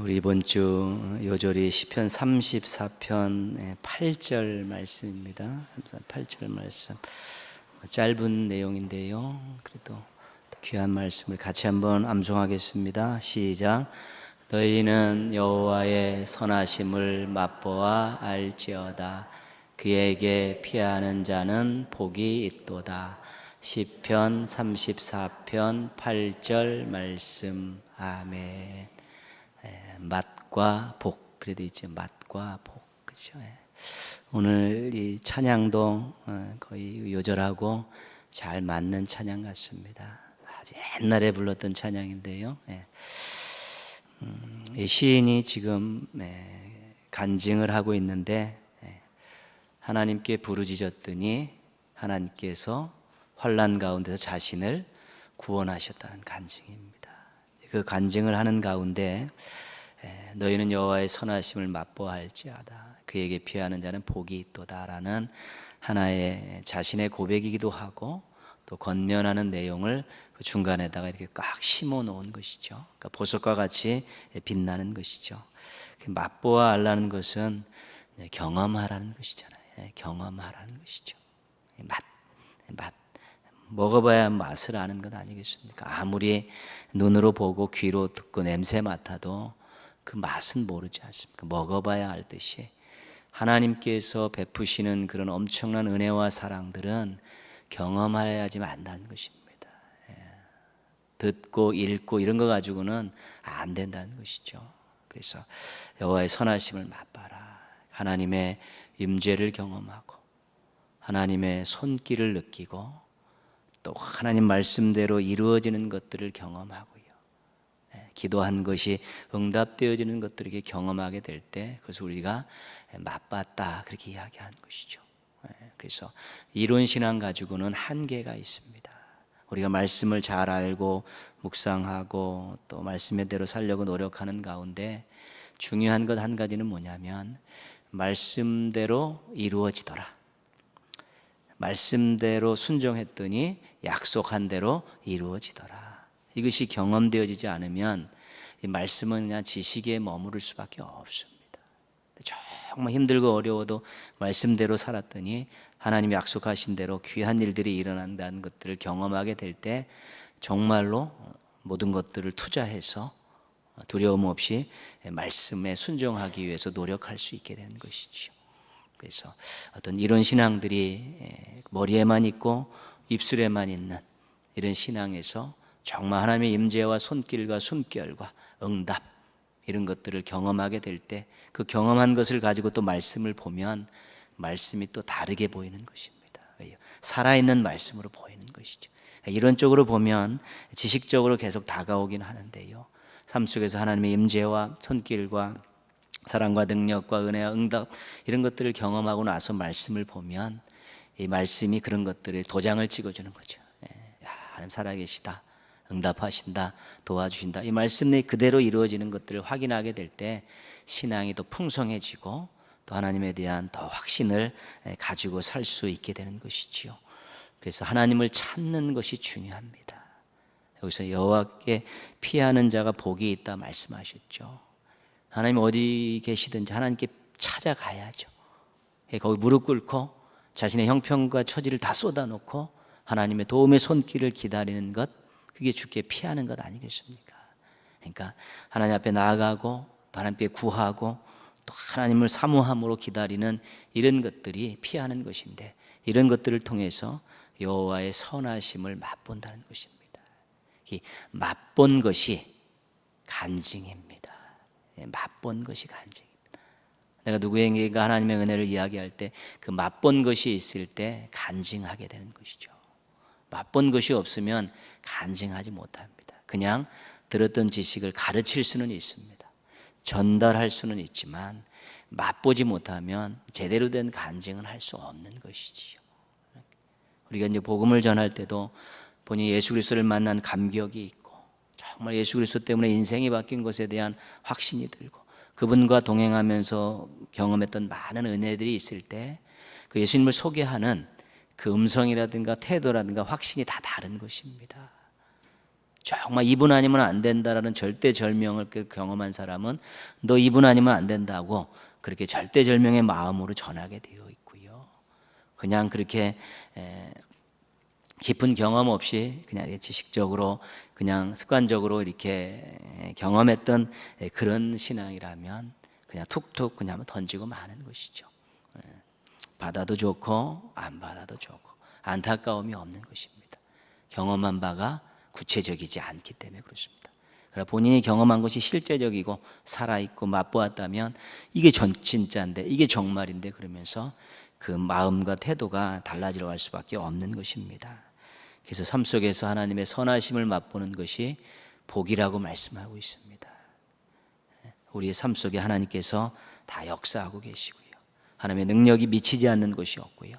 우리 이번 주 요절이 시편 34편 8절 말씀입니다. 8절 말씀 짧은 내용인데요, 그래도 귀한 말씀을 같이 한번 암송하겠습니다. 시작. 너희는 여호와의 선하심을 맛보아 알지어다. 그에게 피하는 자는 복이 있도다. 시편 34편 8절 말씀. 아멘. 맛과 복, 그래도 있죠. 맛과 복, 그렇죠. 오늘 이 찬양도 거의 요절하고 잘 맞는 찬양 같습니다. 아주 옛날에 불렀던 찬양인데요. 이 시인이 지금 간증을 하고 있는데, 하나님께 부르짖었더니 하나님께서 환난 가운데서 자신을 구원하셨다는 간증입니다. 그 간증을 하는 가운데 너희는 여호와의 선하심을 맛보아할지어다. 그에게 피하는 자는 복이 있도다라는 하나의 자신의 고백이기도 하고, 또 권면하는 내용을 그 중간에다가 이렇게 꽉 심어 놓은 것이죠. 그러니까 보석과 같이 빛나는 것이죠. 맛보아 알라는 것은 경험하라는 것이잖아요. 경험하라는 것이죠. 맛. 먹어봐야 맛을 아는 것 아니겠습니까? 아무리 눈으로 보고 귀로 듣고 냄새 맡아도 그 맛은 모르지 않습니까? 먹어봐야 알듯이 하나님께서 베푸시는 그런 엄청난 은혜와 사랑들은 경험해야지 안다는 것입니다. 듣고 읽고 이런 거 가지고는 안 된다는 것이죠. 그래서 여호와의 선하심을 맛봐라. 하나님의 임재를 경험하고 하나님의 손길을 느끼고 또 하나님 말씀대로 이루어지는 것들을 경험하고요. 기도한 것이 응답되어지는 것들에게 경험하게 될 때 그것을 우리가 맛봤다, 그렇게 이야기하는 것이죠. 그래서 이론 신앙 가지고는 한계가 있습니다. 우리가 말씀을 잘 알고 묵상하고 또 말씀대로 살려고 노력하는 가운데 중요한 것 한 가지는 뭐냐면 말씀대로 이루어지더라. 말씀대로 순종했더니 약속한 대로 이루어지더라. 이것이 경험되어지지 않으면 이 말씀은 그냥 지식에 머무를 수밖에 없습니다. 정말 힘들고 어려워도 말씀대로 살았더니 하나님이 약속하신 대로 귀한 일들이 일어난다는 것들을 경험하게 될 때 정말로 모든 것들을 투자해서 두려움 없이 말씀에 순종하기 위해서 노력할 수 있게 되는 것이죠. 그래서 어떤 이런 신앙들이 머리에만 있고 입술에만 있는 이런 신앙에서 정말 하나님의 임재와 손길과 숨결과 응답 이런 것들을 경험하게 될 때 그 경험한 것을 가지고 또 말씀을 보면 말씀이 또 다르게 보이는 것입니다. 살아있는 말씀으로 보이는 것이죠. 이런 쪽으로 보면 지식적으로 계속 다가오긴 하는데요, 삶 속에서 하나님의 임재와 손길과 사랑과 능력과 은혜와 응답 이런 것들을 경험하고 나서 말씀을 보면 이 말씀이 그런 것들을 도장을 찍어주는 거죠. 하나님 살아계시다, 응답하신다, 도와주신다, 이 말씀이 그대로 이루어지는 것들을 확인하게 될 때 신앙이 더 풍성해지고 또 하나님에 대한 더 확신을 가지고 살 수 있게 되는 것이지요. 그래서 하나님을 찾는 것이 중요합니다. 여기서 여호와께 피하는 자가 복이 있다 말씀하셨죠. 하나님 어디 계시든지 하나님께 찾아가야죠. 거기 무릎 꿇고 자신의 형편과 처지를 다 쏟아놓고 하나님의 도움의 손길을 기다리는 것, 그게 주께 피하는 것 아니겠습니까? 그러니까 하나님 앞에 나아가고 또 하나님께 구하고 또 하나님을 사모함으로 기다리는 이런 것들이 피하는 것인데, 이런 것들을 통해서 여호와의 선하심을 맛본다는 것입니다. 이 맛본 것이 간증입니다. 맛본 것이 간증입니다. 내가 누구에게가 하나님의 은혜를 이야기할 때 그 맛본 것이 있을 때 간증하게 되는 것이죠. 맛본 것이 없으면 간증하지 못합니다. 그냥 들었던 지식을 가르칠 수는 있습니다. 전달할 수는 있지만 맛보지 못하면 제대로 된 간증은 할 수 없는 것이지요. 우리가 이제 복음을 전할 때도 본인이 예수 그리스도를 만난 감격이 있고 정말 예수 그리스도 때문에 인생이 바뀐 것에 대한 확신이 들고 그분과 동행하면서 경험했던 많은 은혜들이 있을 때 그 예수님을 소개하는 그 음성이라든가 태도라든가 확신이 다 다른 것입니다. 정말 이분 아니면 안 된다라는 절대절명을 경험한 사람은 너 이분 아니면 안 된다고 그렇게 절대절명의 마음으로 전하게 되어 있고요. 그냥 그렇게 깊은 경험 없이 그냥 지식적으로 그냥 습관적으로 이렇게 경험했던 그런 신앙이라면 그냥 툭툭 그냥 던지고 마는 것이죠. 받아도 좋고 안 받아도 좋고 안타까움이 없는 것입니다. 경험한 바가 구체적이지 않기 때문에 그렇습니다. 그러나 본인이 경험한 것이 실제적이고 살아있고 맛보았다면 이게 진짜인데 이게 정말인데 그러면서 그 마음과 태도가 달라져 갈 수밖에 없는 것입니다. 그래서 삶 속에서 하나님의 선하심을 맛보는 것이 복이라고 말씀하고 있습니다. 우리의 삶 속에 하나님께서 다 역사하고 계시고요. 하나님의 능력이 미치지 않는 것이 없고요.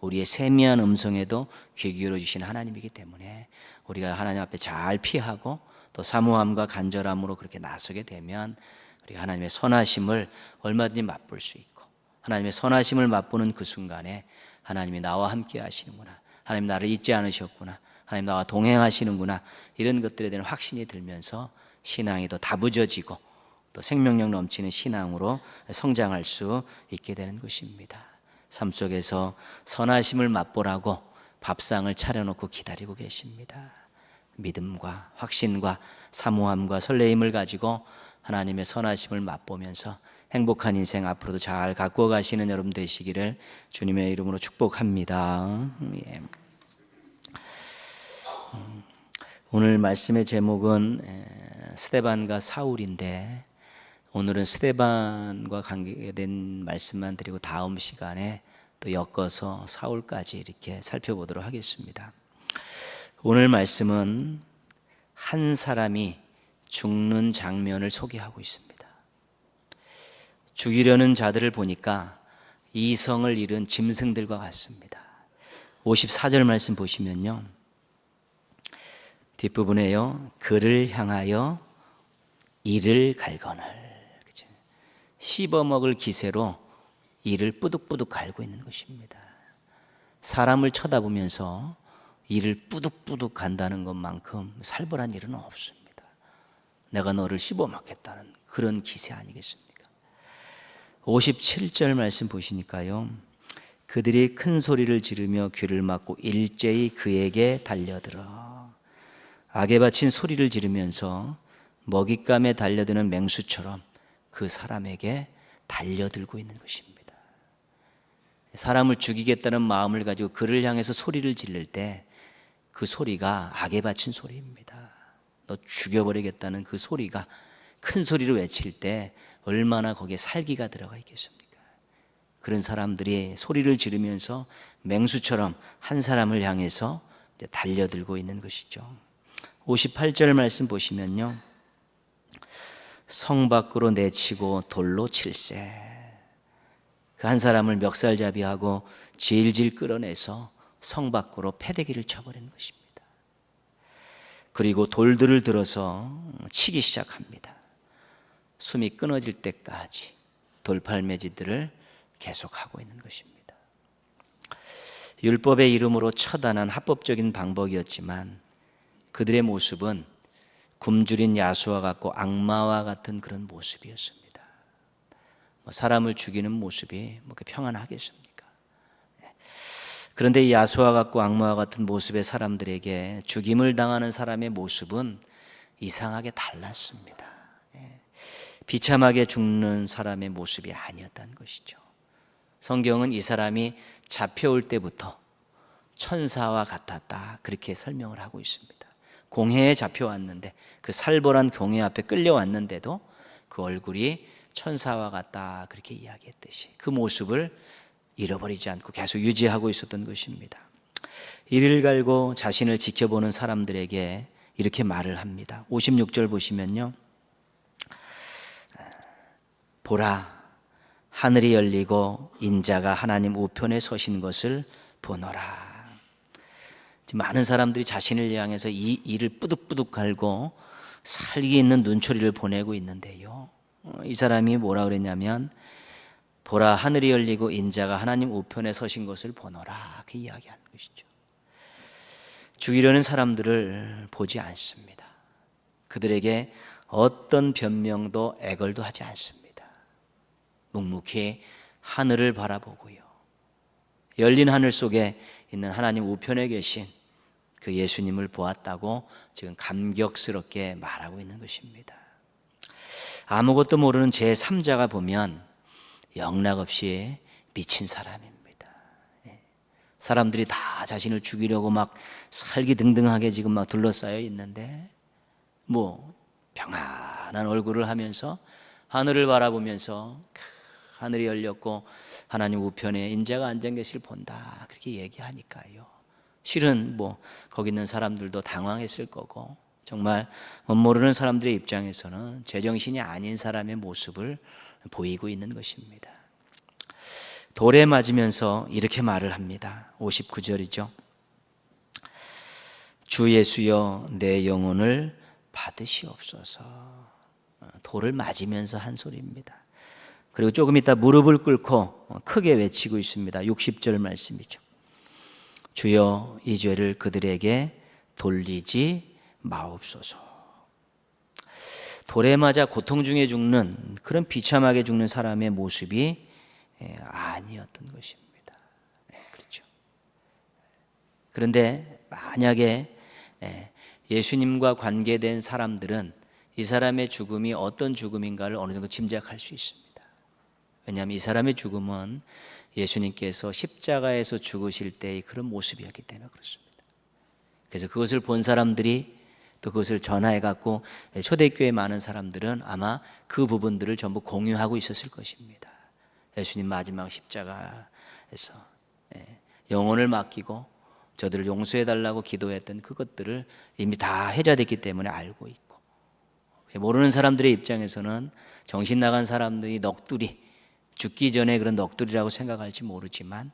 우리의 세미한 음성에도 귀 기울여 주신 하나님이기 때문에 우리가 하나님 앞에 잘 피하고 또 사모함과 간절함으로 그렇게 나서게 되면 우리가 하나님의 선하심을 얼마든지 맛볼 수 있고 하나님의 선하심을 맛보는 그 순간에 하나님이 나와 함께 하시는구나, 하나님 나를 잊지 않으셨구나, 하나님 나와 동행하시는구나, 이런 것들에 대한 확신이 들면서 신앙이 더 다부져지고 또 생명력 넘치는 신앙으로 성장할 수 있게 되는 것입니다. 삶 속에서 선하심을 맛보라고 밥상을 차려놓고 기다리고 계십니다. 믿음과 확신과 사모함과 설레임을 가지고 하나님의 선하심을 맛보면서 행복한 인생 앞으로도 잘 갖고 가시는 여러분 되시기를 주님의 이름으로 축복합니다. 예. 오늘 말씀의 제목은 스데반과 사울인데 오늘은 스데반과 관계된 말씀만 드리고 다음 시간에 또 엮어서 사울까지 이렇게 살펴보도록 하겠습니다. 오늘 말씀은 한 사람이 죽는 장면을 소개하고 있습니다. 죽이려는 자들을 보니까 이성을 잃은 짐승들과 같습니다. 54절 말씀 보시면요, 뒷부분에요, 그를 향하여 이를 갈거늘, 씹어먹을 기세로 이를 뿌득뿌득 갈고 있는 것입니다. 사람을 쳐다보면서 이를 뿌득뿌득 간다는 것만큼 살벌한 일은 없습니다. 내가 너를 씹어먹겠다는 그런 기세 아니겠습니까? 57절 말씀 보시니까요, 그들이 큰 소리를 지르며 귀를 막고 일제히 그에게 달려들어 악에 바친 소리를 지르면서 먹잇감에 달려드는 맹수처럼 그 사람에게 달려들고 있는 것입니다. 사람을 죽이겠다는 마음을 가지고 그를 향해서 소리를 지를 때 그 소리가 악에 바친 소리입니다. 너 죽여버리겠다는 그 소리가, 큰 소리로 외칠 때 얼마나 거기에 살기가 들어가 있겠습니까? 그런 사람들이 소리를 지르면서 맹수처럼 한 사람을 향해서 달려들고 있는 것이죠. 58절 말씀 보시면요, 성 밖으로 내치고 돌로 칠세. 그 한 사람을 멱살잡이하고 질질 끌어내서 성 밖으로 패대기를 쳐버리는 것입니다. 그리고 돌들을 들어서 치기 시작합니다. 숨이 끊어질 때까지 돌팔매질들을 계속하고 있는 것입니다. 율법의 이름으로 처단한 합법적인 방법이었지만 그들의 모습은 굶주린 야수와 같고 악마와 같은 그런 모습이었습니다. 사람을 죽이는 모습이 평안하겠습니까? 그런데 이 야수와 같고 악마와 같은 모습의 사람들에게 죽임을 당하는 사람의 모습은 이상하게 달랐습니다. 비참하게 죽는 사람의 모습이 아니었다는 것이죠. 성경은 이 사람이 잡혀올 때부터 천사와 같았다, 그렇게 설명을 하고 있습니다. 공회에 잡혀왔는데 그 살벌한 공회 앞에 끌려왔는데도 그 얼굴이 천사와 같다, 그렇게 이야기했듯이 그 모습을 잃어버리지 않고 계속 유지하고 있었던 것입니다. 이를 갈고 자신을 지켜보는 사람들에게 이렇게 말을 합니다. 56절 보시면요, 보라, 하늘이 열리고 인자가 하나님 우편에 서신 것을 보노라. 많은 사람들이 자신을 향해서 이 이를 뿌득뿌득 갈고 살기 있는 눈초리를 보내고 있는데요, 이 사람이 뭐라 그랬냐면, 보라, 하늘이 열리고 인자가 하나님 우편에 서신 것을 보노라, 그 이야기하는 것이죠. 죽이려는 사람들을 보지 않습니다. 그들에게 어떤 변명도 애걸도 하지 않습니다. 묵묵히 하늘을 바라보고요. 열린 하늘 속에 있는 하나님 우편에 계신 그 예수님을 보았다고 지금 감격스럽게 말하고 있는 것입니다. 아무것도 모르는 제3자가 보면 영락없이 미친 사람입니다. 사람들이 다 자신을 죽이려고 막 살기등등하게 지금 막 둘러싸여 있는데 뭐 평안한 얼굴을 하면서 하늘을 바라보면서 하늘이 열렸고 하나님 우편에 인자가 앉아 계실 본다 그렇게 얘기하니까요. 실은 뭐 거기 있는 사람들도 당황했을 거고 정말 모르는 사람들의 입장에서는 제정신이 아닌 사람의 모습을 보이고 있는 것입니다. 돌에 맞으면서 이렇게 말을 합니다. 59절이죠. 주 예수여 내 영혼을 받으시옵소서. 돌을 맞으면서 한 소리입니다. 그리고 조금 있다 무릎을 꿇고 크게 외치고 있습니다. 60절 말씀이죠. 주여 이 죄를 그들에게 돌리지 마옵소서. 돌에 맞아 고통 중에 죽는 그런 비참하게 죽는 사람의 모습이 아니었던 것입니다. 그렇죠. 그런데 만약에 예수님과 관계된 사람들은 이 사람의 죽음이 어떤 죽음인가를 어느 정도 짐작할 수 있습니다. 왜냐하면 이 사람의 죽음은 예수님께서 십자가에서 죽으실 때의 그런 모습이었기 때문에 그렇습니다. 그래서 그것을 본 사람들이 또 그것을 전하해 갖고 초대교회 많은 사람들은 아마 그 부분들을 전부 공유하고 있었을 것입니다. 예수님 마지막 십자가에서 영혼을 맡기고 저들을 용서해 달라고 기도했던 그것들을 이미 다 회자됐기 때문에 알고 있고, 모르는 사람들의 입장에서는 정신 나간 사람들이 넋두리, 죽기 전에 그런 넋두리라고 생각할지 모르지만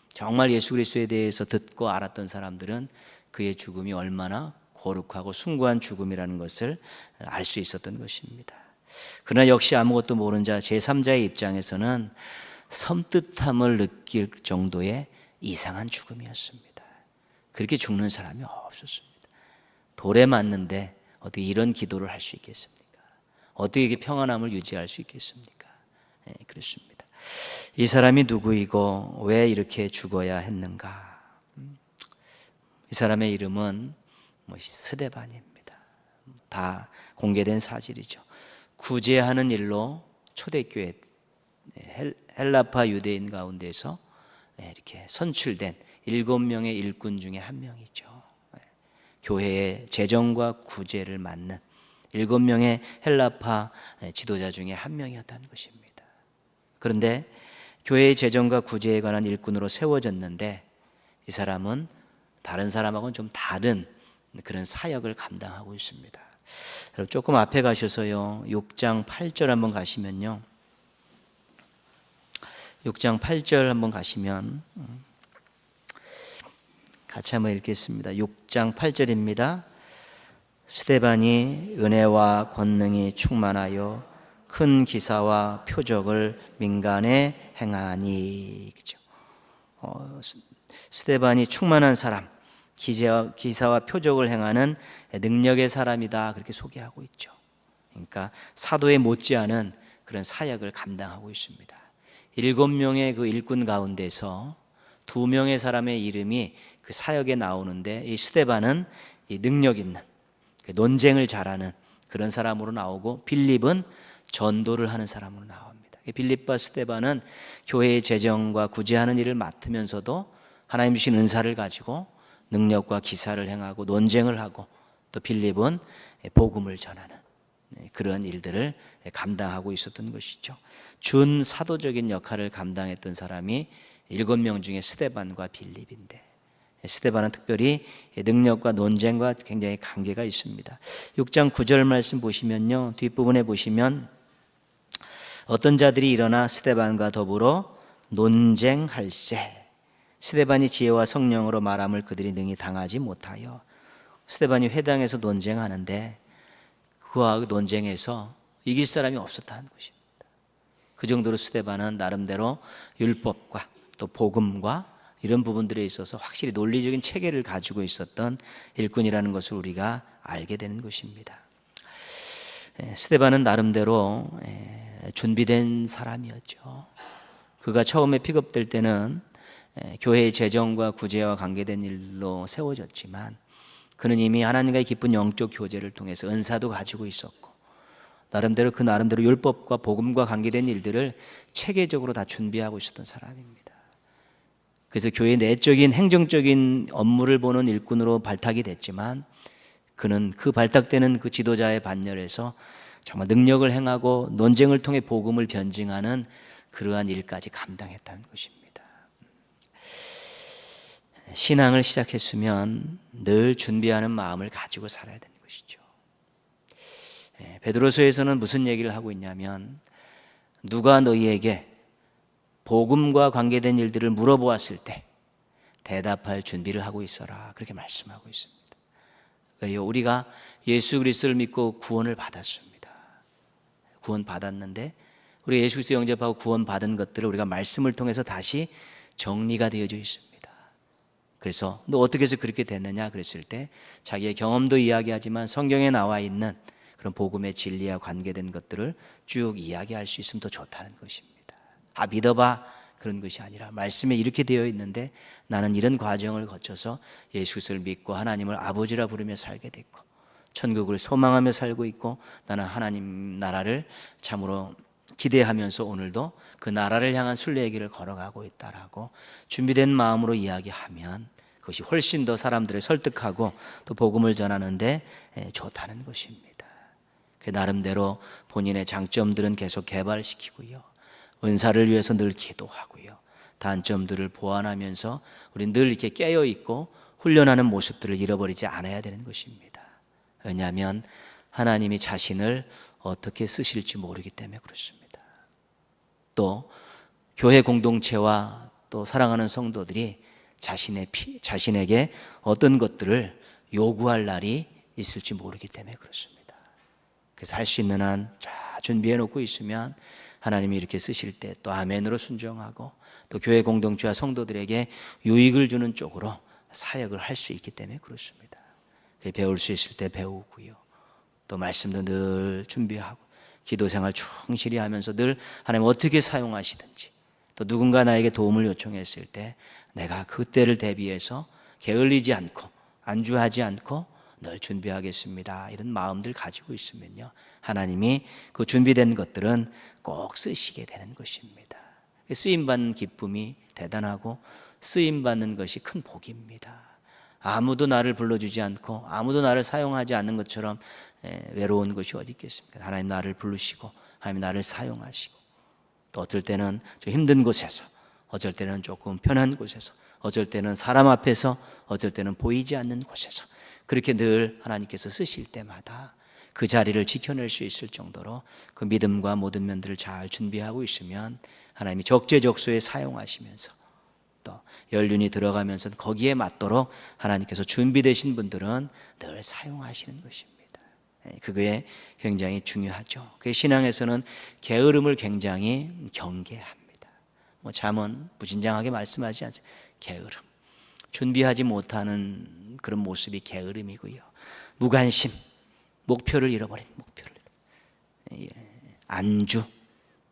정말 예수 그리스도에 대해서 듣고 알았던 사람들은 그의 죽음이 얼마나 거룩하고 숭고한 죽음이라는 것을 알 수 있었던 것입니다. 그러나 역시 아무것도 모르는 자 제3자의 입장에서는 섬뜩함을 느낄 정도의 이상한 죽음이었습니다. 그렇게 죽는 사람이 없었습니다. 돌에 맞는데 어떻게 이런 기도를 할 수 있겠습니까? 어떻게 이렇게 평안함을 유지할 수 있겠습니까? 그렇습니다. 이 사람이 누구이고 왜 이렇게 죽어야 했는가? 이 사람의 이름은 스데반입니다. 다 공개된 사실이죠. 구제하는 일로 초대교회 헬라파 유대인 가운데서 이렇게 선출된 7명의 일꾼 중에 한 명이죠. 교회의 재정과 구제를 맡는 7명의 헬라파 지도자 중에 한 명이었다는 것입니다. 그런데 교회의 재정과 구제에 관한 일꾼으로 세워졌는데 이 사람은 다른 사람하고는 좀 다른 그런 사역을 감당하고 있습니다. 여러분 조금 앞에 가셔서요 6장 8절 한번 가시면요 6장 8절 한번 가시면 같이 한번 읽겠습니다. 6장 8절입니다. 스데반이 은혜와 권능이 충만하여 큰 기사와 표적을 민간에 행하니. 그렇죠? 스데반이 충만한 사람, 기사와 표적을 행하는 능력의 사람이다 그렇게 소개하고 있죠. 그러니까 사도에 못지않은 그런 사역을 감당하고 있습니다. 7명의 그 일꾼 가운데서 2명의 사람의 이름이 그 사역에 나오는데 이 스데반은 이 능력 있는 논쟁을 잘하는 그런 사람으로 나오고 빌립은 전도를 하는 사람으로 나옵니다. 빌립과 스데반은 교회의 재정과 구제하는 일을 맡으면서도 하나님 주신 은사를 가지고 능력과 기사를 행하고 논쟁을 하고 또 빌립은 복음을 전하는 그런 일들을 감당하고 있었던 것이죠. 준 사도적인 역할을 감당했던 사람이 7명 중에 스데반과 빌립인데 스데반은 특별히 능력과 논쟁과 굉장히 관계가 있습니다. 6장 9절 말씀 보시면요 뒷부분에 보시면 어떤 자들이 일어나 스데반과 더불어 논쟁할세 스데반이 지혜와 성령으로 말함을 그들이 능히 당하지 못하여 스데반이 회당에서 논쟁하는데 그와 논쟁에서 이길 사람이 없었다는 것입니다. 그 정도로 스데반은 나름대로 율법과 또 복음과 이런 부분들에 있어서 확실히 논리적인 체계를 가지고 있었던 일꾼이라는 것을 우리가 알게 되는 것입니다. 스데반은 나름대로 준비된 사람이었죠. 그가 처음에 픽업될 때는 교회의 재정과 구제와 관계된 일로 세워졌지만 그는 이미 하나님과의 깊은 영적 교제를 통해서 은사도 가지고 있었고 나름대로 율법과 복음과 관계된 일들을 체계적으로 다 준비하고 있었던 사람입니다. 그래서 교회의 내적인 행정적인 업무를 보는 일꾼으로 발탁이 됐지만 그는 그 발탁되는 그 지도자의 반열에서 정말 능력을 행하고 논쟁을 통해 복음을 변증하는 그러한 일까지 감당했다는 것입니다. 신앙을 시작했으면 늘 준비하는 마음을 가지고 살아야 되는 것이죠. 베드로서에서는 무슨 얘기를 하고 있냐면 누가 너희에게 복음과 관계된 일들을 물어보았을 때 대답할 준비를 하고 있어라, 그렇게 말씀하고 있습니다. 왜요? 우리가 예수 그리스도를 믿고 구원을 받았습니다. 구원 받았는데 우리 예수 그리스도 영접하고 구원 받은 것들을 우리가 말씀을 통해서 다시 정리가 되어져 있습니다. 그래서 너 어떻게 해서 그렇게 됐느냐 그랬을 때 자기의 경험도 이야기하지만 성경에 나와 있는 그런 복음의 진리와 관계된 것들을 쭉 이야기할 수 있으면 더 좋다는 것입니다. 믿어봐, 그런 것이 아니라 말씀에 이렇게 되어 있는데 나는 이런 과정을 거쳐서 예수 그리스도를 믿고 하나님을 아버지라 부르며 살게 됐고 천국을 소망하며 살고 있고 나는 하나님 나라를 참으로 기대하면서 오늘도 그 나라를 향한 순례의 길을 걸어가고 있다라고 준비된 마음으로 이야기하면 그것이 훨씬 더 사람들을 설득하고 또 복음을 전하는데 좋다는 것입니다. 그 나름대로 본인의 장점들은 계속 개발시키고요, 은사를 위해서 늘 기도하고요, 단점들을 보완하면서 우리는 늘 이렇게 깨어있고 훈련하는 모습들을 잃어버리지 않아야 되는 것입니다. 왜냐하면 하나님이 자신을 어떻게 쓰실지 모르기 때문에 그렇습니다. 또 교회 공동체와 또 사랑하는 성도들이 자신에게 어떤 것들을 요구할 날이 있을지 모르기 때문에 그렇습니다. 그래서 할 수 있는 한 준비해 놓고 있으면 하나님이 이렇게 쓰실 때 또 아멘으로 순종하고 또 교회 공동체와 성도들에게 유익을 주는 쪽으로 사역을 할 수 있기 때문에 그렇습니다. 배울 수 있을 때 배우고요, 또 말씀도 늘 준비하고 기도 생활 충실히 하면서 늘 하나님 어떻게 사용하시든지 또 누군가 나에게 도움을 요청했을 때 내가 그때를 대비해서 게을리지 않고 안주하지 않고 늘 준비하겠습니다, 이런 마음들 가지고 있으면요 하나님이 그 준비된 것들은 꼭 쓰시게 되는 것입니다. 쓰임받는 기쁨이 대단하고 쓰임받는 것이 큰 복입니다. 아무도 나를 불러주지 않고 아무도 나를 사용하지 않는 것처럼 외로운 것이 어디 있겠습니까? 하나님 나를 부르시고 하나님 나를 사용하시고 또 어쩔 때는 좀 힘든 곳에서, 어쩔 때는 조금 편한 곳에서, 어쩔 때는 사람 앞에서, 어쩔 때는 보이지 않는 곳에서 그렇게 늘 하나님께서 쓰실 때마다 그 자리를 지켜낼 수 있을 정도로 그 믿음과 모든 면들을 잘 준비하고 있으면 하나님이 적재적소에 사용하시면서 또 연륜이 들어가면서 거기에 맞도록 하나님께서 준비되신 분들은 늘 사용하시는 것입니다. 그게 굉장히 중요하죠. 그 신앙에서는 게으름을 굉장히 경계합니다. 잠언 무진장하게 말씀하지 않죠. 게으름, 준비하지 못하는 그런 모습이 게으름이고요, 무관심, 목표를 잃어버린 안주,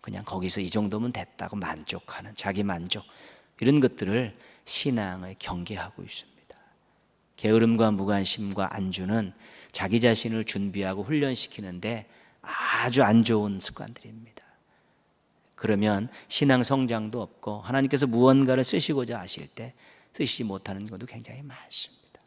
그냥 거기서 이 정도면 됐다고 만족하는 자기 만족, 이런 것들을 신앙을 경계하고 있습니다. 게으름과 무관심과 안주는 자기 자신을 준비하고 훈련시키는데 아주 안 좋은 습관들입니다. 그러면 신앙 성장도 없고 하나님께서 무언가를 쓰시고자 하실 때 쓰시지 못하는 것도 굉장히 많습니다.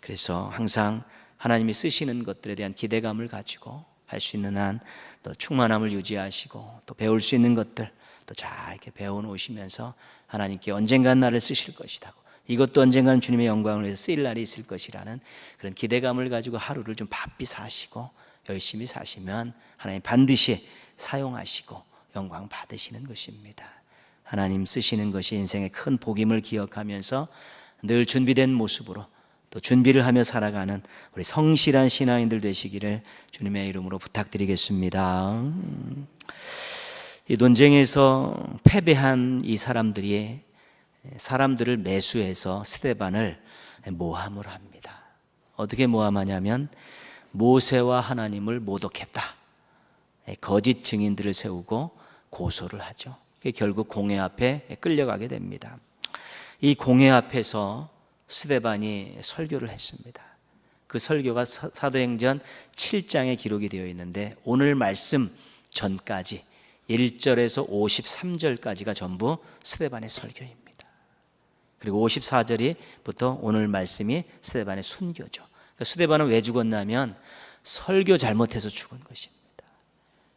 그래서 항상 하나님이 쓰시는 것들에 대한 기대감을 가지고 할 수 있는 한 또 충만함을 유지하시고 또 배울 수 있는 것들 또 잘 이렇게 배워놓으시면서 하나님께 언젠간 나를 쓰실 것이다, 이것도 언젠간 주님의 영광을 위해서 쓰일 날이 있을 것이라는 그런 기대감을 가지고 하루를 좀 바삐 사시고 열심히 사시면 하나님 반드시 사용하시고 영광 받으시는 것입니다. 하나님 쓰시는 것이 인생의 큰 복임을 기억하면서 늘 준비된 모습으로 또 준비를 하며 살아가는 우리 성실한 신앙인들 되시기를 주님의 이름으로 부탁드리겠습니다. 이 논쟁에서 패배한 이 사람들이 사람들을 매수해서 스데반을 모함을 합니다. 어떻게 모함하냐면 모세와 하나님을 모독했다. 거짓 증인들을 세우고 고소를 하죠. 결국 공회 앞에 끌려가게 됩니다. 이 공회 앞에서 스데반이 설교를 했습니다. 그 설교가 사도행전 7장에 기록이 되어 있는데 오늘 말씀 전까지 1절에서 53절까지가 전부 스데반의 설교입니다. 그리고 54절부터 오늘 말씀이 스데반의 순교죠. 그러니까 스데반은 왜 죽었냐면 설교 잘못해서 죽은 것입니다.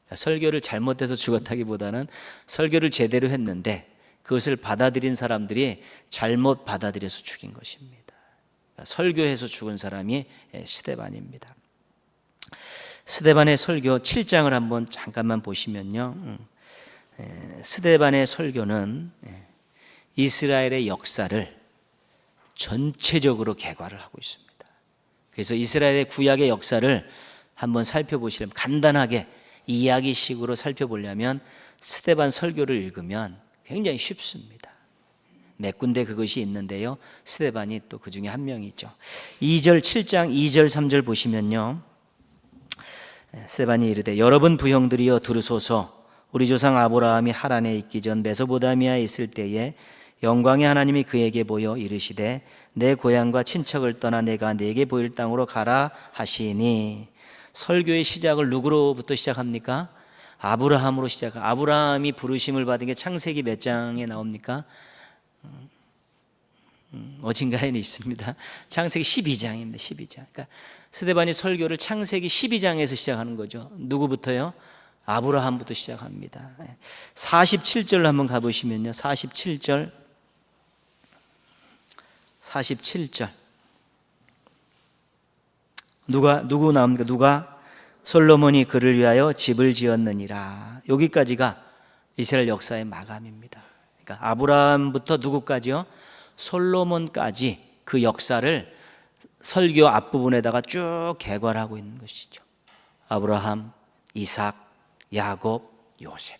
그러니까 설교를 잘못해서 죽었다기보다는 설교를 제대로 했는데 그것을 받아들인 사람들이 잘못 받아들여서 죽인 것입니다. 그러니까 설교해서 죽은 사람이 스데반입니다. 스데반의 설교 7장을 한번 잠깐만 보시면요, 스데반의 설교는 이스라엘의 역사를 전체적으로 개괄을 하고 있습니다. 그래서 이스라엘의 구약의 역사를 한번 살펴보시려면, 간단하게 이야기식으로 살펴보려면 스데반 설교를 읽으면 굉장히 쉽습니다. 몇 군데 그것이 있는데요, 스데반이 또 그 중에 한 명이죠. 7장 2절 3절 보시면요, 스데반이 이르되 여러분 부형들이여 들으소서. 우리 조상 아브라함이 하란에 있기 전 메소포타미아에 있을 때에 영광의 하나님이 그에게 보여 이르시되 내 고향과 친척을 떠나 내가 네게 보일 땅으로 가라 하시니. 설교의 시작을 누구로부터 시작합니까? 아브라함으로 시작합니다. 아브라함이 부르심을 받은 게 창세기 몇 장에 나옵니까? 어딘가에 있습니다. 창세기 12장입니다. 12장. 그러니까 스데반이 설교를 창세기 12장에서 시작하는 거죠. 누구부터요? 아브라함부터 시작합니다. 47절 한번 가보시면요, 47절 누구 나옵니까? 누가? 솔로몬이 그를 위하여 집을 지었느니라. 여기까지가 이스라엘 역사의 마감입니다. 그러니까 아브라함부터 누구까지요? 솔로몬까지 그 역사를 설교 앞부분에다가 쭉 개괄하고 있는 것이죠. 아브라함, 이삭, 야곱, 요셉,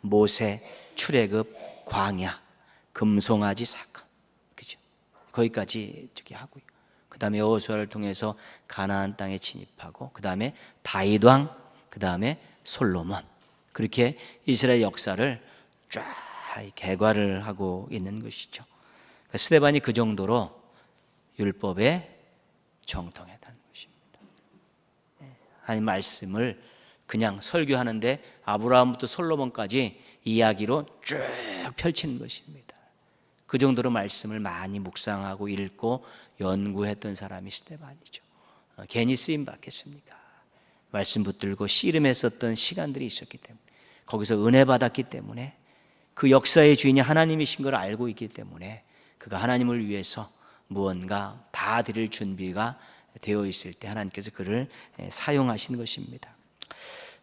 모세, 출애굽, 광야, 금송아지 사건, 그죠? 거기까지 저기 하고요. 그 다음에 여호수아를 통해서 가나안 땅에 진입하고, 그 다음에 다윗 왕, 그 다음에 솔로몬, 그렇게 이스라엘 역사를 쫙 개괄을 하고 있는 것이죠. 스데반이 그 정도로 율법에 정통했다는 것입니다. 하나님 말씀을 그냥 설교하는데 아브라함부터 솔로몬까지 이야기로 쭉 펼치는 것입니다. 그 정도로 말씀을 많이 묵상하고 읽고 연구했던 사람이 스데반이죠. 괜히 쓰임 받겠습니까? 말씀 붙들고 씨름했었던 시간들이 있었기 때문에, 거기서 은혜 받았기 때문에, 그 역사의 주인이 하나님이신 걸 알고 있기 때문에 그가 하나님을 위해서 무언가 다 드릴 준비가 되어 있을 때 하나님께서 그를 사용하신 것입니다.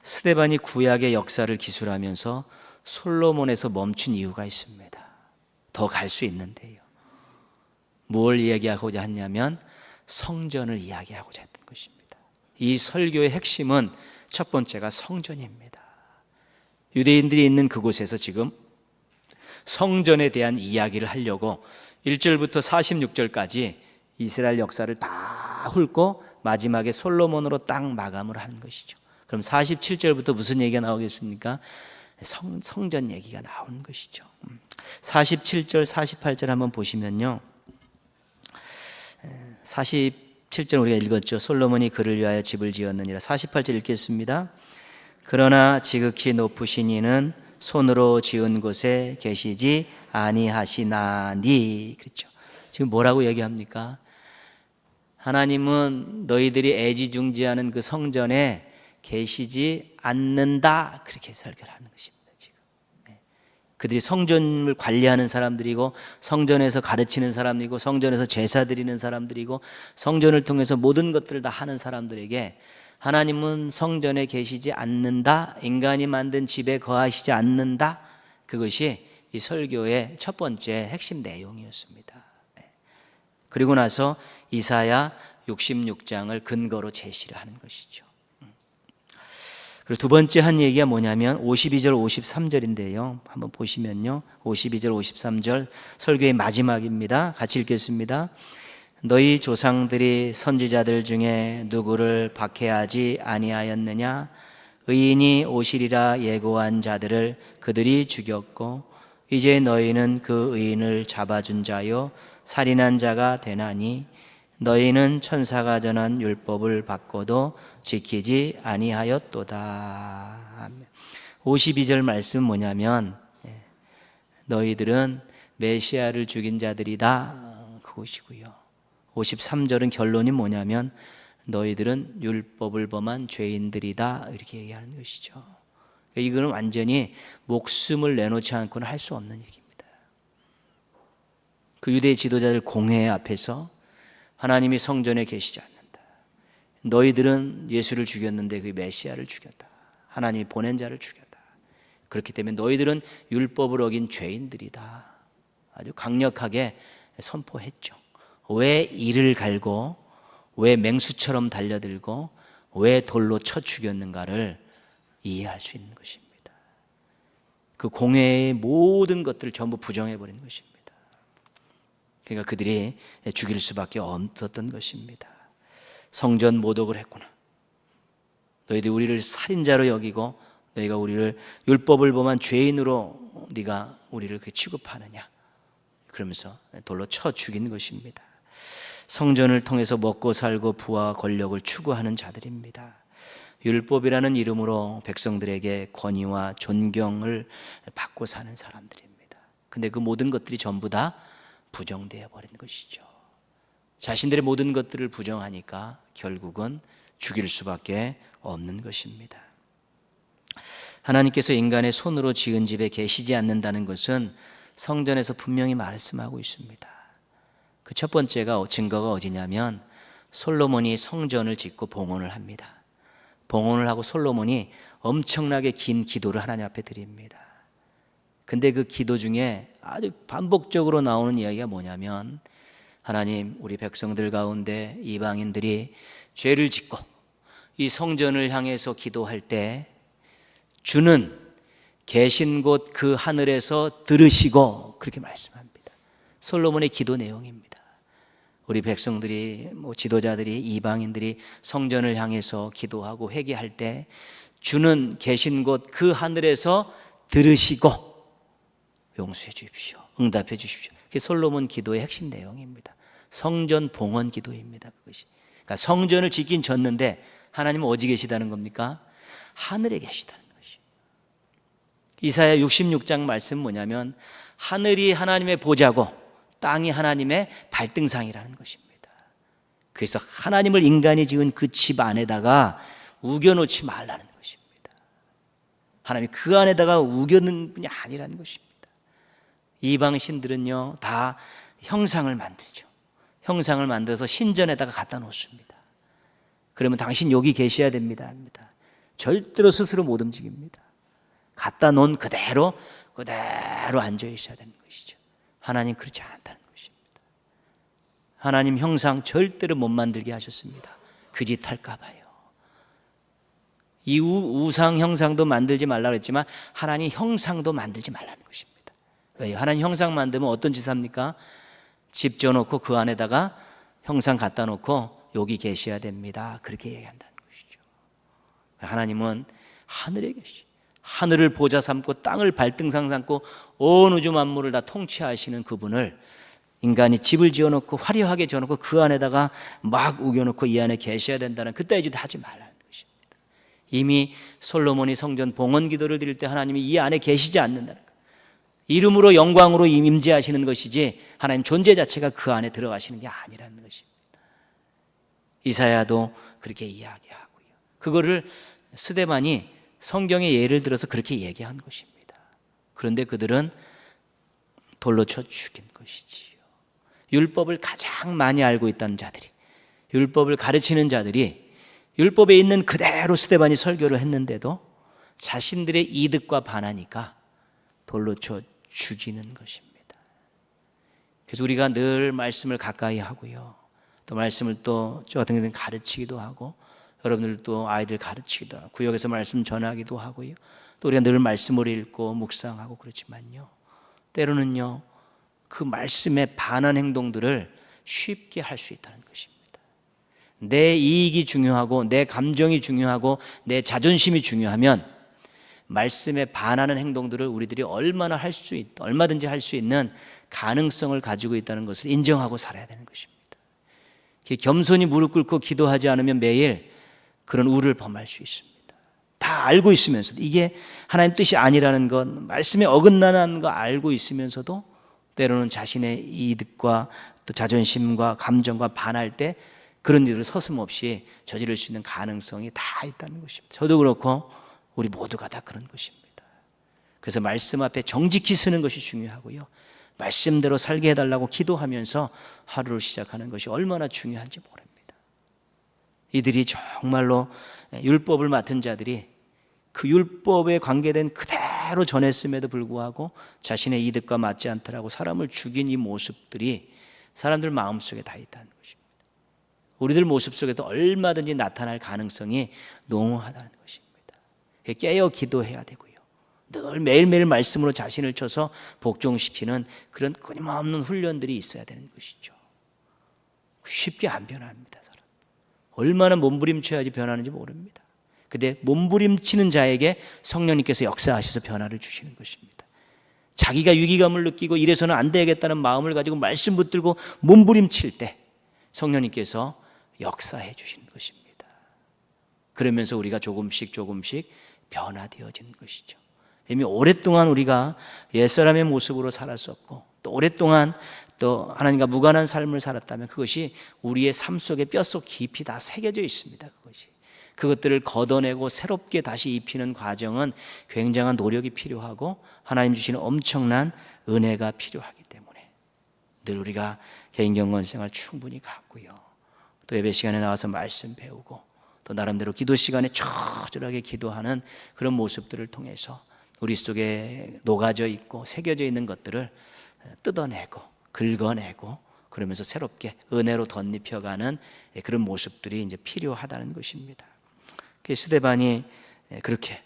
스데반이 구약의 역사를 기술하면서 솔로몬에서 멈춘 이유가 있습니다. 더 갈 수 있는데요, 무엇을 이야기하고자 했냐면 성전을 이야기하고자 했던 것입니다. 이 설교의 핵심은 첫 번째가 성전입니다. 유대인들이 있는 그곳에서 지금 성전에 대한 이야기를 하려고 1절부터 46절까지 이스라엘 역사를 다 훑고 마지막에 솔로몬으로 딱 마감을 하는 것이죠. 그럼 47절부터 무슨 얘기가 나오겠습니까? 성전 얘기가 나오는 것이죠. 47절 48절 한번 보시면요, 47절 우리가 읽었죠. 솔로몬이 그를 위하여 집을 지었느니라. 48절 읽겠습니다. 그러나 지극히 높으신 이는 손으로 지은 곳에 계시지 아니하시나니. 그렇죠. 지금 뭐라고 얘기합니까? 하나님은 너희들이 애지중지하는 그 성전에 계시지 않는다, 그렇게 설교를 하는 것입니다. 지금 그들이 성전을 관리하는 사람들이고, 성전에서 가르치는 사람이고, 성전에서 제사 드리는 사람들이고, 성전을 통해서 모든 것들을 다 하는 사람들에게 하나님은 성전에 계시지 않는다, 인간이 만든 집에 거하시지 않는다, 그것이 이 설교의 첫 번째 핵심 내용이었습니다. 그리고 나서 이사야 66장을 근거로 제시를 하는 것이죠. 그리고 두 번째 한 얘기가 뭐냐면 52절 53절인데요 한번 보시면요, 52절 53절 설교의 마지막입니다. 같이 읽겠습니다. 너희 조상들이 선지자들 중에 누구를 박해하지 아니하였느냐? 의인이 오시리라 예고한 자들을 그들이 죽였고 이제 너희는 그 의인을 잡아준 자요 살인한 자가 되나니 너희는 천사가 전한 율법을 받고도 지키지 아니하였도다. 52절 말씀은 뭐냐면 너희들은 메시아를 죽인 자들이다, 그것이고요. 53절은 결론이 뭐냐면 너희들은 율법을 범한 죄인들이다, 이렇게 얘기하는 것이죠. 이거는 완전히 목숨을 내놓지 않고는 할 수 없는 얘기입니다. 그 유대 지도자들 공회 앞에서 하나님이 성전에 계시지 않는다, 너희들은 예수를 죽였는데 그 메시아를 죽였다, 하나님이 보낸 자를 죽였다, 그렇기 때문에 너희들은 율법을 어긴 죄인들이다, 아주 강력하게 선포했죠. 왜 이를 갈고 왜 맹수처럼 달려들고 왜 돌로 쳐 죽였는가를 이해할 수 있는 것입니다. 그 공회의 모든 것들을 전부 부정해버린 것입니다. 그러니까 그들이 죽일 수밖에 없었던 것입니다. 성전 모독을 했구나, 너희들이 우리를 살인자로 여기고 너희가 우리를 율법을 범한 죄인으로 네가 우리를 그렇게 취급하느냐, 그러면서 돌로 쳐 죽인 것입니다. 성전을 통해서 먹고 살고 부와 권력을 추구하는 자들입니다. 율법이라는 이름으로 백성들에게 권위와 존경을 받고 사는 사람들입니다. 근데 그 모든 것들이 전부 다 부정되어 버린 것이죠. 자신들의 모든 것들을 부정하니까 결국은 죽일 수밖에 없는 것입니다. 하나님께서 인간의 손으로 지은 집에 계시지 않는다는 것은 성전에서 분명히 말씀하고 있습니다. 그 첫 번째가 증거가 어디냐면 솔로몬이 성전을 짓고 봉헌을 합니다. 봉헌을 하고 솔로몬이 엄청나게 긴 기도를 하나님 앞에 드립니다. 근데 그 기도 중에 아주 반복적으로 나오는 이야기가 뭐냐면 하나님, 우리 백성들 가운데 이방인들이 죄를 짓고 이 성전을 향해서 기도할 때 주는 계신 곳 그 하늘에서 들으시고, 그렇게 말씀합니다. 솔로몬의 기도 내용입니다. 우리 백성들이 지도자들이 이방인들이 성전을 향해서 기도하고 회개할 때 주는 계신 곳 그 하늘에서 들으시고 용서해 주십시오, 응답해 주십시오. 그게 솔로몬 기도의 핵심 내용입니다. 성전 봉헌 기도입니다. 그것이. 그러니까 성전을 짓긴 졌는데 하나님은 어디 계시다는 겁니까? 하늘에 계시다는 것이에요. 이사야 66장 말씀 뭐냐면 하늘이 하나님의 보좌고 땅이 하나님의 발등상이라는 것입니다. 그래서 하나님을 인간이 지은 그 집 안에다가 우겨놓지 말라는 것입니다. 하나님이 그 안에다가 우겨놓는 분이 아니라는 것입니다. 이방 신들은요 다 형상을 만들죠. 형상을 만들어서 신전에다가 갖다 놓습니다. 그러면 당신 여기 계셔야 됩니다 합니다. 절대로 스스로 못 움직입니다. 갖다 놓은 그대로 앉아 있어야 되는 것이죠. 하나님 그렇지 않다는 것입니다. 하나님 형상 절대로 못 만들게 하셨습니다. 그 짓 할까 봐요. 이 우상 형상도 만들지 말라고 했지만 하나님 형상도 만들지 말라는 것입니다. 왜요? 하나님 형상 만들면 어떤 짓 합니까? 집 지어놓고 그 안에다가 형상 갖다 놓고 여기 계셔야 됩니다, 그렇게 얘기한다는 것이죠. 하나님은 하늘에 계시, 하늘을 보좌 삼고 땅을 발등상 삼고 온 우주 만물을 다 통치하시는 그분을 인간이 집을 지어놓고 화려하게 지어놓고 그 안에다가 막 우겨놓고 이 안에 계셔야 된다는 그따위 짓 하지 말라는 것입니다. 이미 솔로몬이 성전 봉헌 기도를 드릴 때 하나님이 이 안에 계시지 않는다는 거예요. 이름으로 영광으로 임재하시는 것이지 하나님 존재 자체가 그 안에 들어가시는 게 아니라는 것입니다. 이사야도 그렇게 이야기하고요. 그거를 스데반이 성경의 예를 들어서 그렇게 얘기한 것입니다. 그런데 그들은 돌로 쳐 죽인 것이지요. 율법을 가장 많이 알고 있다는 자들이, 율법을 가르치는 자들이 율법에 있는 그대로 스데반이 설교를 했는데도 자신들의 이득과 반하니까 돌로 쳐 죽이는 것입니다. 그래서 우리가 늘 말씀을 가까이 하고요, 또 말씀을 또 저 같은 경우는 가르치기도 하고, 여러분들도 아이들 가르치기도 하고, 구역에서 말씀 전하기도 하고요, 또 우리가 늘 말씀을 읽고 묵상하고 그렇지만요, 때로는요 그 말씀에 반한 행동들을 쉽게 할 수 있다는 것입니다. 내 이익이 중요하고 내 감정이 중요하고 내 자존심이 중요하면 말씀에 반하는 행동들을 우리들이 얼마든지 할 수 있는 가능성을 가지고 있다는 것을 인정하고 살아야 되는 것입니다. 겸손히 무릎 꿇고 기도하지 않으면 매일 그런 우를 범할 수 있습니다. 다 알고 있으면서도 이게 하나님 뜻이 아니라는 것, 말씀에 어긋나는 거 알고 있으면서도 때로는 자신의 이득과 또 자존심과 감정과 반할 때 그런 일을 서슴없이 저지를 수 있는 가능성이 다 있다는 것입니다. 저도 그렇고 우리 모두가 다 그런 것입니다. 그래서 말씀 앞에 정직히 서는 것이 중요하고요, 말씀대로 살게 해달라고 기도하면서 하루를 시작하는 것이 얼마나 중요한지 모릅니다. 이들이 정말로 율법을 맡은 자들이 그 율법에 관계된 그대로 전했음에도 불구하고 자신의 이득과 맞지 않더라고 사람을 죽인 이 모습들이 사람들 마음속에 다 있다는 것입니다. 우리들 모습 속에도 얼마든지 나타날 가능성이 농후하다는 것입니다. 깨어 기도해야 되고요, 늘 매일매일 말씀으로 자신을 쳐서 복종시키는 그런 끊임없는 훈련들이 있어야 되는 것이죠. 쉽게 안 변합니다. 사람 얼마나 몸부림쳐야지 변하는지 모릅니다. 근데 몸부림치는 자에게 성령님께서 역사하셔서 변화를 주시는 것입니다. 자기가 위기감을 느끼고 이래서는 안 되겠다는 마음을 가지고 말씀 붙들고 몸부림칠 때 성령님께서 역사해 주시는 것입니다. 그러면서 우리가 조금씩 변화되어지는 것이죠. 이미 오랫동안 우리가 옛사람의 모습으로 살았었고 또 오랫동안 또 하나님과 무관한 삶을 살았다면 그것이 우리의 삶 속에 뼛속 깊이 다 새겨져 있습니다. 그것들을 걷어내고 새롭게 다시 입히는 과정은 굉장한 노력이 필요하고 하나님 주시는 엄청난 은혜가 필요하기 때문에 늘 우리가 개인 경건 생활 충분히 갖고요, 또 예배 시간에 나와서 말씀 배우고 또 나름대로 기도 시간에 처절하게 기도하는 그런 모습들을 통해서 우리 속에 녹아져 있고 새겨져 있는 것들을 뜯어내고 긁어내고 그러면서 새롭게 은혜로 덧입혀가는 그런 모습들이 이제 필요하다는 것입니다. 스데반이 그렇게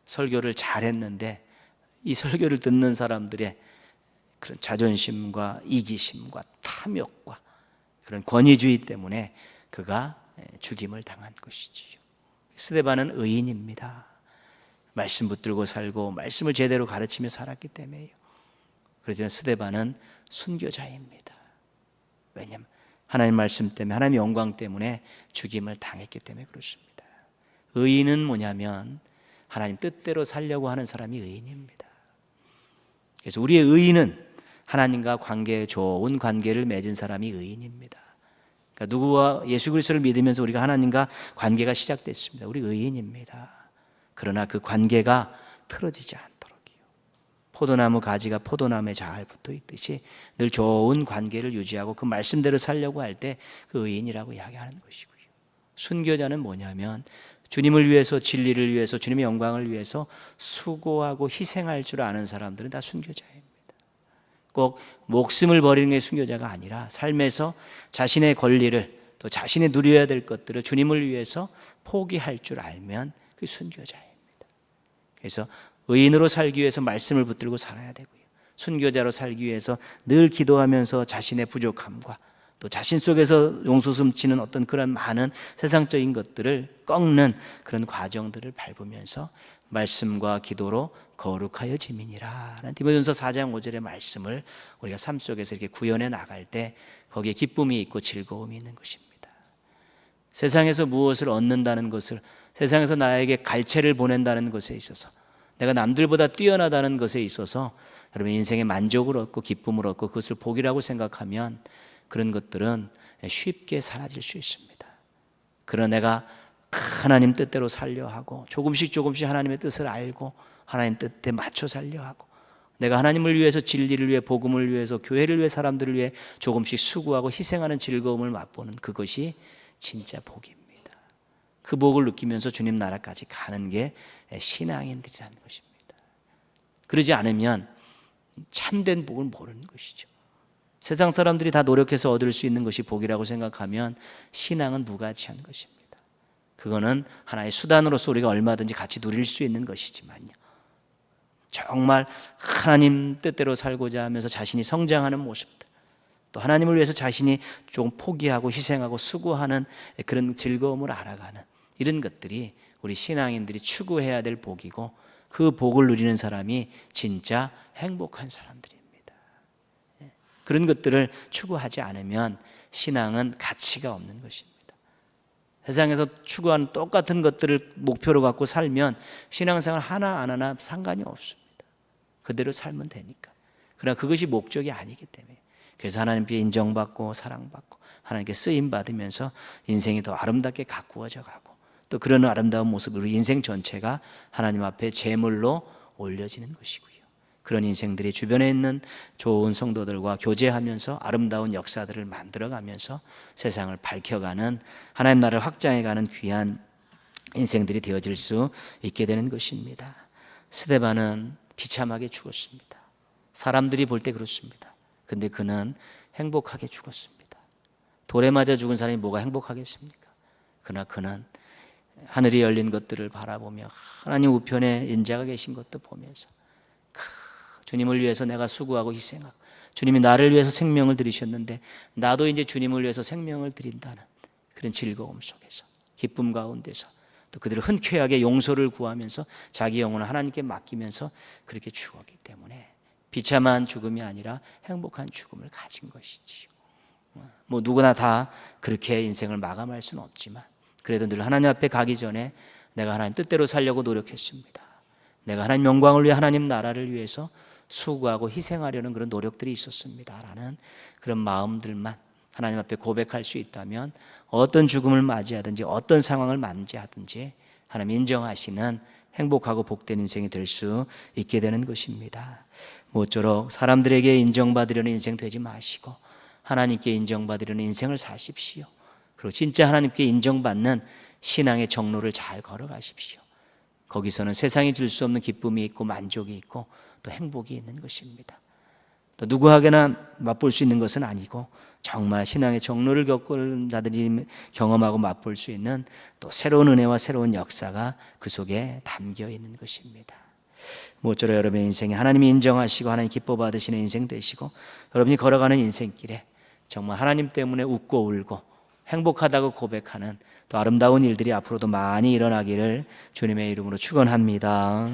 설교를 잘했는데 이 설교를 듣는 사람들의 그런 자존심과 이기심과 탐욕과 그런 권위주의 때문에 그가 죽임을 당한 것이지요. 스데반은 의인입니다. 말씀 붙들고 살고 말씀을 제대로 가르치며 살았기 때문에요. 그렇지만 스데반은 순교자입니다. 왜냐하면 하나님 말씀 때문에, 하나님의 영광 때문에 죽임을 당했기 때문에 그렇습니다. 의인은 뭐냐면 하나님 뜻대로 살려고 하는 사람이 의인입니다. 그래서 우리의 의인은 하나님과 좋은 관계를 맺은 사람이 의인입니다. 그러니까 누구와 예수 그리스도를 믿으면서 우리가 하나님과 관계가 시작됐습니다. 우리 의인입니다. 그러나 그 관계가 틀어지지 않도록요, 포도나무 가지가 포도나무에 잘 붙어 있듯이 늘 좋은 관계를 유지하고 그 말씀대로 살려고 할 때 그 의인이라고 이야기하는 것이고요. 순교자는 뭐냐면 주님을 위해서, 진리를 위해서, 주님의 영광을 위해서 수고하고 희생할 줄 아는 사람들은 다 순교자입니다. 꼭 목숨을 버리는 게 순교자가 아니라 삶에서 자신의 권리를 또 자신이 누려야 될 것들을 주님을 위해서 포기할 줄 알면 그게 순교자입니다. 그래서 의인으로 살기 위해서 말씀을 붙들고 살아야 되고요, 순교자로 살기 위해서 늘 기도하면서 자신의 부족함과 또 자신 속에서 용솟음치는 어떤 그런 많은 세상적인 것들을 꺾는 그런 과정들을 밟으면서 말씀과 기도로 거룩하여 지민이라 라는 디모데전서 4장 5절의 말씀을 우리가 삶 속에서 이렇게 구현해 나갈 때 거기에 기쁨이 있고 즐거움이 있는 것입니다. 세상에서 무엇을 얻는다는 것을, 세상에서 나에게 갈채를 보낸다는 것에 있어서, 내가 남들보다 뛰어나다는 것에 있어서 여러분 인생의 만족을 얻고 기쁨을 얻고 그것을 복이라고 생각하면 그런 것들은 쉽게 사라질 수 있습니다. 그러나 내가 하나님 뜻대로 살려 하고 조금씩 하나님의 뜻을 알고 하나님 뜻에 맞춰 살려 하고 내가 하나님을 위해서, 진리를 위해, 복음을 위해서, 교회를 위해, 사람들을 위해 조금씩 수고하고 희생하는 즐거움을 맛보는 그것이 진짜 복입니다. 그 복을 느끼면서 주님 나라까지 가는 게 신앙인들이라는 것입니다. 그러지 않으면 참된 복을 모르는 것이죠. 세상 사람들이 다 노력해서 얻을 수 있는 것이 복이라고 생각하면 신앙은 무가치한 것입니다. 그거는 하나의 수단으로서 우리가 얼마든지 같이 누릴 수 있는 것이지만요, 정말 하나님 뜻대로 살고자 하면서 자신이 성장하는 모습들, 또 하나님을 위해서 자신이 좀 포기하고 희생하고 수고하는 그런 즐거움을 알아가는 이런 것들이 우리 신앙인들이 추구해야 될 복이고, 그 복을 누리는 사람이 진짜 행복한 사람들입니다. 그런 것들을 추구하지 않으면 신앙은 가치가 없는 것입니다. 세상에서 추구하는 똑같은 것들을 목표로 갖고 살면 신앙생활 하나 안 하나 상관이 없습니다. 그대로 살면 되니까. 그러나 그것이 목적이 아니기 때문에, 그래서 하나님께 인정받고 사랑받고 하나님께 쓰임받으면서 인생이 더 아름답게 가꾸어져 가고, 또 그런 아름다운 모습으로 인생 전체가 하나님 앞에 제물로 올려지는 것이고요. 그런 인생들이 주변에 있는 좋은 성도들과 교제하면서 아름다운 역사들을 만들어가면서 세상을 밝혀가는, 하나님 나라를 확장해가는 귀한 인생들이 되어질 수 있게 되는 것입니다. 스데반은 비참하게 죽었습니다. 사람들이 볼 때 그렇습니다. 근데 그는 행복하게 죽었습니다. 돌에 맞아 죽은 사람이 뭐가 행복하겠습니까? 그러나 그는 하늘이 열린 것들을 바라보며 하나님 우편에 인자가 계신 것도 보면서, 주님을 위해서 내가 수고하고 희생하고 주님이 나를 위해서 생명을 들이셨는데 나도 이제 주님을 위해서 생명을 드린다는 그런 즐거움 속에서, 기쁨 가운데서, 또 그들을 흔쾌하게 용서를 구하면서 자기 영혼을 하나님께 맡기면서 그렇게 죽었기 때문에 비참한 죽음이 아니라 행복한 죽음을 가진 것이지요. 뭐 누구나 다 그렇게 인생을 마감할 수는 없지만, 그래도 늘 하나님 앞에 가기 전에 내가 하나님 뜻대로 살려고 노력했습니다. 내가 하나님 영광을 위해, 하나님 나라를 위해서 수고하고 희생하려는 그런 노력들이 있었습니다 라는 그런 마음들만 하나님 앞에 고백할 수 있다면, 어떤 죽음을 맞이하든지 어떤 상황을 맞이하든지 하나님 인정하시는 행복하고 복된 인생이 될 수 있게 되는 것입니다. 모쪼록 사람들에게 인정받으려는 인생 되지 마시고 하나님께 인정받으려는 인생을 사십시오. 그리고 진짜 하나님께 인정받는 신앙의 정로를 잘 걸어가십시오. 거기서는 세상이 줄 수 없는 기쁨이 있고 만족이 있고 또 행복이 있는 것입니다. 또 누구에게나 맛볼 수 있는 것은 아니고, 정말 신앙의 정로를 겪은 자들이 경험하고 맛볼 수 있는 또 새로운 은혜와 새로운 역사가 그 속에 담겨 있는 것입니다. 모쪼록 여러분의 인생에 하나님이 인정하시고 하나님 기뻐 받으시는 인생 되시고, 여러분이 걸어가는 인생길에 정말 하나님 때문에 웃고 울고 행복하다고 고백하는 또 아름다운 일들이 앞으로도 많이 일어나기를 주님의 이름으로 축원합니다.